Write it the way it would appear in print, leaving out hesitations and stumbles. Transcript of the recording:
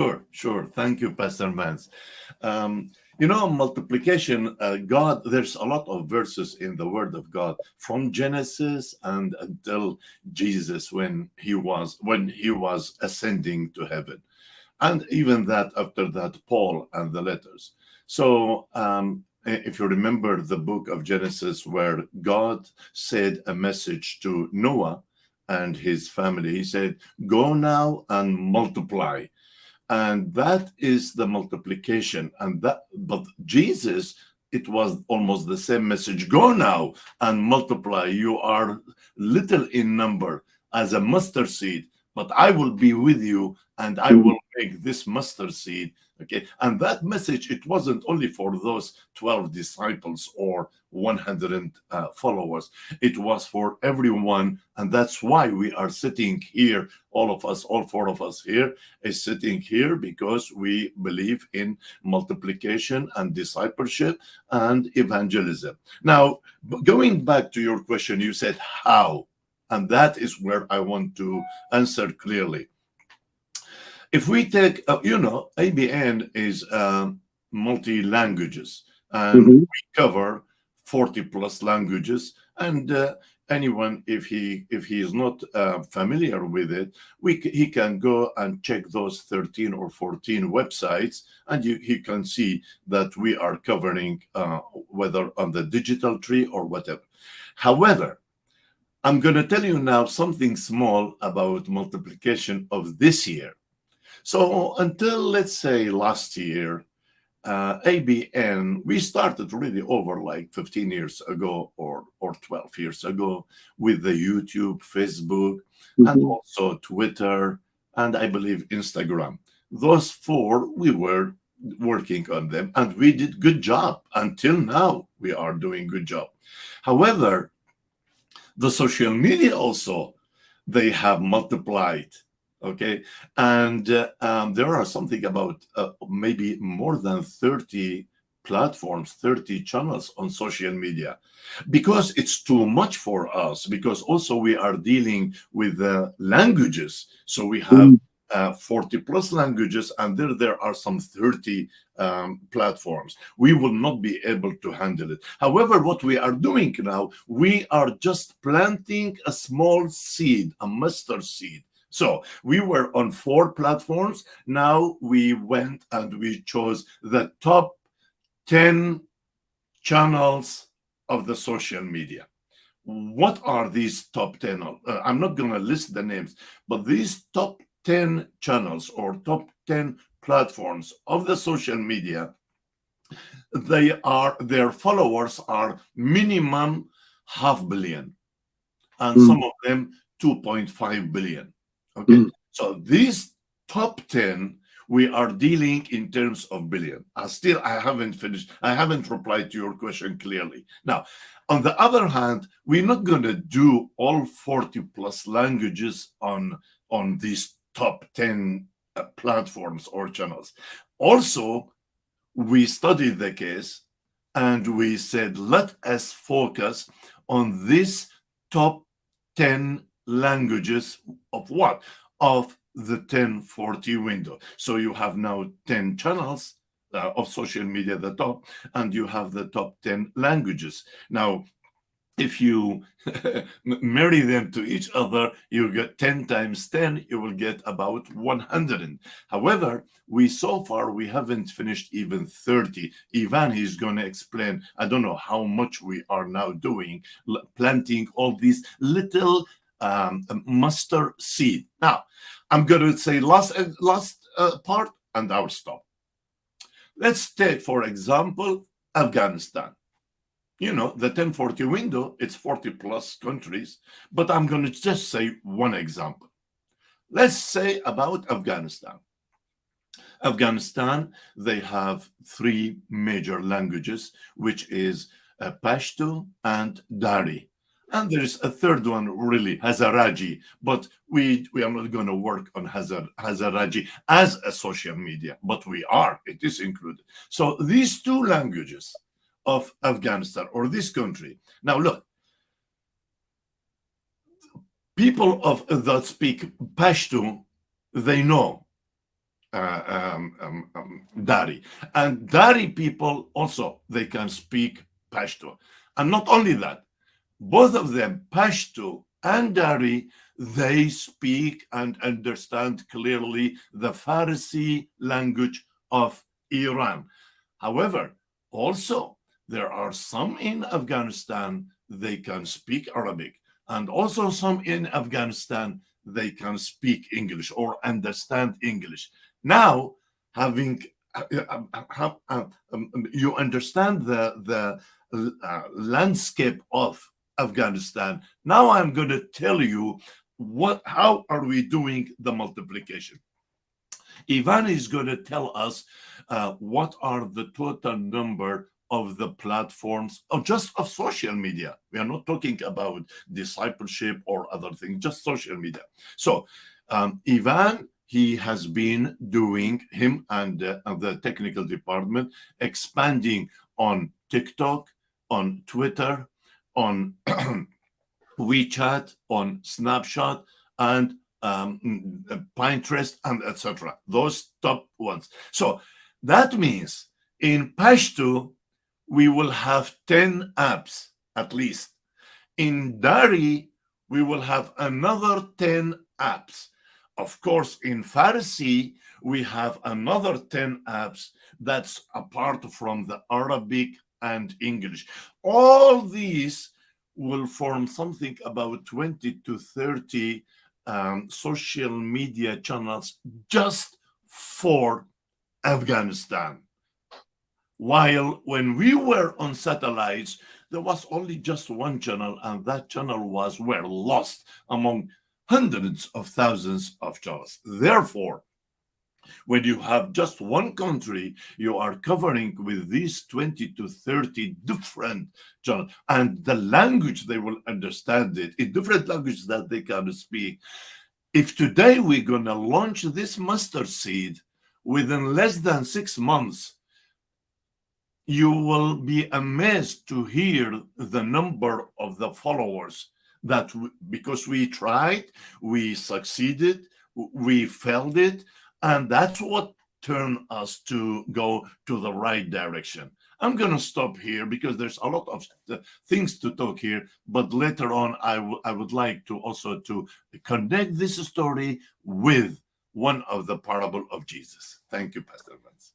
Sure, sure. Thank you, Pastor Mans. Multiplication, God, there's a lot of verses in the Word of God from Genesis and until Jesus when he was ascending to heaven. And even that after that, Paul and the letters. So if you remember the book of Genesis, where God said a message to Noah and his family, he said, "Go now and multiply." And that is the multiplication. And that, but Jesus, it was almost the same message: go now and multiply. You are little in number as a mustard seed, but I will be with you and I Mm, will make this mustard seed. Okay. And that message, it wasn't only for those 12 disciples or 100 followers, it was for everyone. And that's why we are sitting here, all of us, all four of us here is sitting here, because we believe in multiplication and discipleship and evangelism. Now, going back to your question, you said how, and that is where I want to answer clearly. If we take, ABN is multi languages, and mhm. we cover 40 plus languages. And anyone, if he is not familiar with it, he can go and check those 13 or 14 websites, and he can see that we are covering whether on the digital tree or whatever. However, I'm going to tell you now something small about multiplication of this year. So until, let's say, last year, ABN, we started really over like 15 years ago, or 12 years ago, with the YouTube, Facebook, and Mhm. also Twitter, and I believe Instagram. Those four, we were working on them, and we did good job. Until now, we are doing good job. However, the social media also, they have multiplied. Okay. And there are something about maybe more than 30 platforms, 30 channels on social media, because it's too much for us, because also we are dealing with languages. So we have Mm, 40 plus languages, and there are some 30 platforms. We will not be able to handle it. However, what we are doing now, we are just planting a small seed, a mustard seed. So we were on 4 platforms. Now we went and we chose the top 10 channels of the social media. What are these top 10? I'm not going to list the names, but these top 10 channels or top 10 platforms of the social media, their followers are minimum half billion, and mm, some of them 2.5 billion. Okay. mm. So these top 10, we are dealing in terms of billion. I haven't finished. I haven't replied to your question clearly. Now, on the other hand, we're not going to do all 40 plus languages on these top 10 platforms or channels. Also, we studied the case and we said, let us focus on this top 10 languages of what? Of the 1040 window. So you have now 10 channels of social media at the top, and you have the top 10 languages. Now, if you marry them to each other, you get 10 times 10, you will get about 100. However, so far we haven't finished even 30. Ivan, he's going to explain, I don't know how much we are now doing, planting all these little mustard seed. Now, I'm going to say last part, and I'll stop. Let's take, for example, Afghanistan. The 1040 window, it's 40 plus countries, but I'm going to just say one example. Let's say about Afghanistan. Afghanistan, they have 3 major languages, which is Pashto and Dari. And there's a third one, really, Hazaraji, but we are not going to work on Hazaraji as a social media, but it is included. So these 2 languages of Afghanistan, or this country. Now look, people that speak Pashto, they know Dari. And Dari people also, they can speak Pashto. And not only that, both of them, Pashto and Dari, they speak and understand clearly the Farsi language of Iran. However, also there are some in Afghanistan, they can speak Arabic, and also some in Afghanistan, they can speak English or understand English. Now, having you understand the landscape of Afghanistan. Now I'm going to tell you how are we doing the multiplication. Ivan is going to tell us what are the total number of the platforms or just of social media. We are not talking about discipleship or other things, just social media. So Ivan, he has been doing, him and the technical department, expanding on TikTok, on Twitter, on WeChat, on Snapchat, and Pinterest, and etc. Those top ones. So that means in Pashto, we will have 10 apps at least. In Dari, we will have another 10 apps. Of course, in Farsi, we have another 10 apps that's apart from the Arabic and English. All these will form something about 20 to 30 social media channels just for Afghanistan. While when we were on satellites, there was only just one channel, and that channel were lost among hundreds of thousands of channels. Therefore, when you have just one country, you are covering with these 20 to 30 different channels, and the language they will understand it in different languages that they can speak. If today we're going to launch this mustard seed within less than 6 months, you will be amazed to hear the number of the followers that because we tried, we succeeded, we failed it, and that's what turned us to go to the right direction. I'm going to stop here because there's a lot of things to talk here, but later on I would like to also to connect this story with one of the parable of Jesus. Thank you, Pastor Vance.